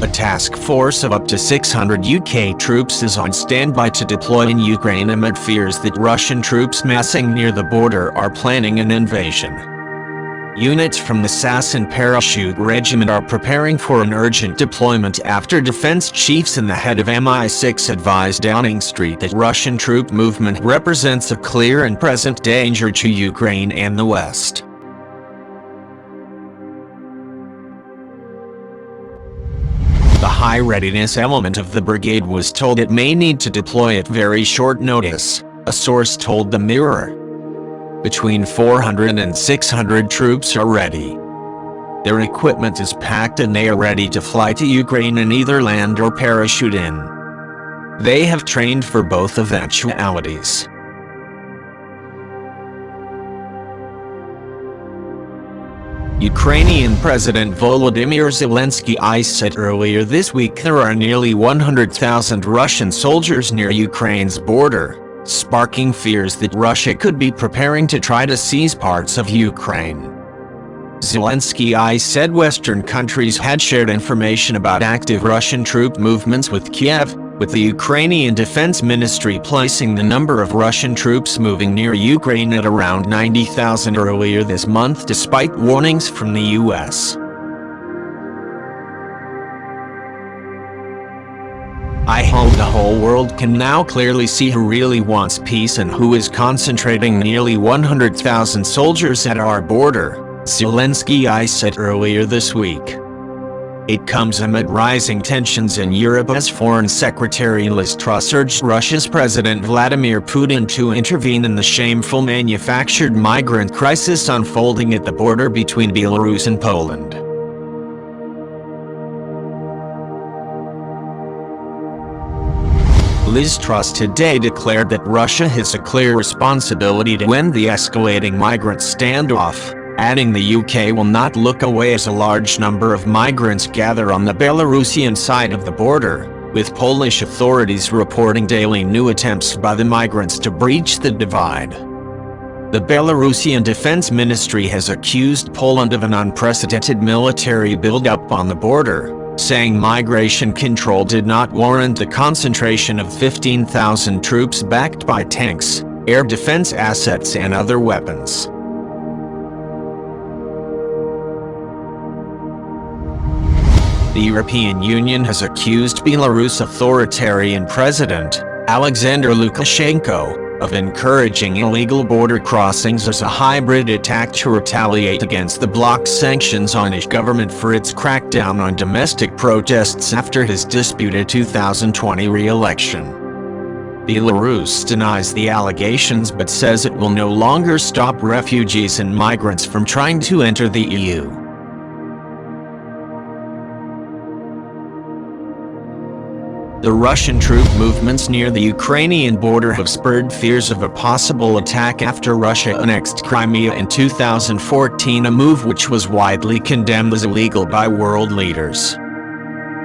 A task force of up to 600 UK troops is on standby to deploy in Ukraine amid fears that Russian troops massing near the border are planning an invasion. Units from the SAS and Parachute Regiment are preparing for an urgent deployment after defense chiefs and the head of MI6 advised Downing Street that Russian troop movement represents a clear and present danger to Ukraine and the West. The high readiness element of the brigade was told it may need to deploy at very short notice, a source told the Mirror. Between 400 and 600 troops are ready. Their equipment is packed and they are ready to fly to Ukraine and either land or parachute in. They have trained for both eventualities. Ukrainian President Volodymyr Zelensky said earlier this week there are nearly 100,000 Russian soldiers near Ukraine's border, sparking fears that Russia could be preparing to try to seize parts of Ukraine. Zelensky said Western countries had shared information about active Russian troop movements with Kiev, with the Ukrainian Defense Ministry placing the number of Russian troops moving near Ukraine at around 90,000 earlier this month despite warnings from the US. I hope the whole world can now clearly see who really wants peace and who is concentrating nearly 100,000 soldiers at our border, Zelensky said earlier this week. It comes amid rising tensions in Europe as Foreign Secretary Liz Truss urged Russia's President Vladimir Putin to intervene in the shameful manufactured migrant crisis unfolding at the border between Belarus and Poland. Liz Truss today declared that Russia has a clear responsibility to end the escalating migrant standoff, adding the UK will not look away as a large number of migrants gather on the Belarusian side of the border, with Polish authorities reporting daily new attempts by the migrants to breach the divide. The Belarusian Defense Ministry has accused Poland of an unprecedented military buildup on the border, saying migration control did not warrant the concentration of 15,000 troops backed by tanks, air defense assets and other weapons. The European Union has accused Belarus authoritarian President Alexander Lukashenko of encouraging illegal border crossings as a hybrid attack to retaliate against the bloc's sanctions on his government for its crackdown on domestic protests after his disputed 2020 re-election. Belarus denies the allegations but says it will no longer stop refugees and migrants from trying to enter the EU. The Russian troop movements near the Ukrainian border have spurred fears of a possible attack after Russia annexed Crimea in 2014, a move which was widely condemned as illegal by world leaders.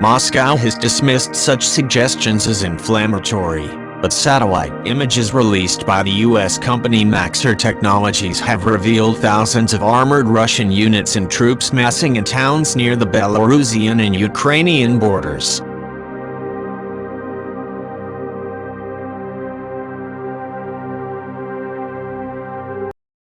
Moscow has dismissed such suggestions as inflammatory, but satellite images released by the US company Maxar Technologies have revealed thousands of armored Russian units and troops massing in towns near the Belarusian and Ukrainian borders.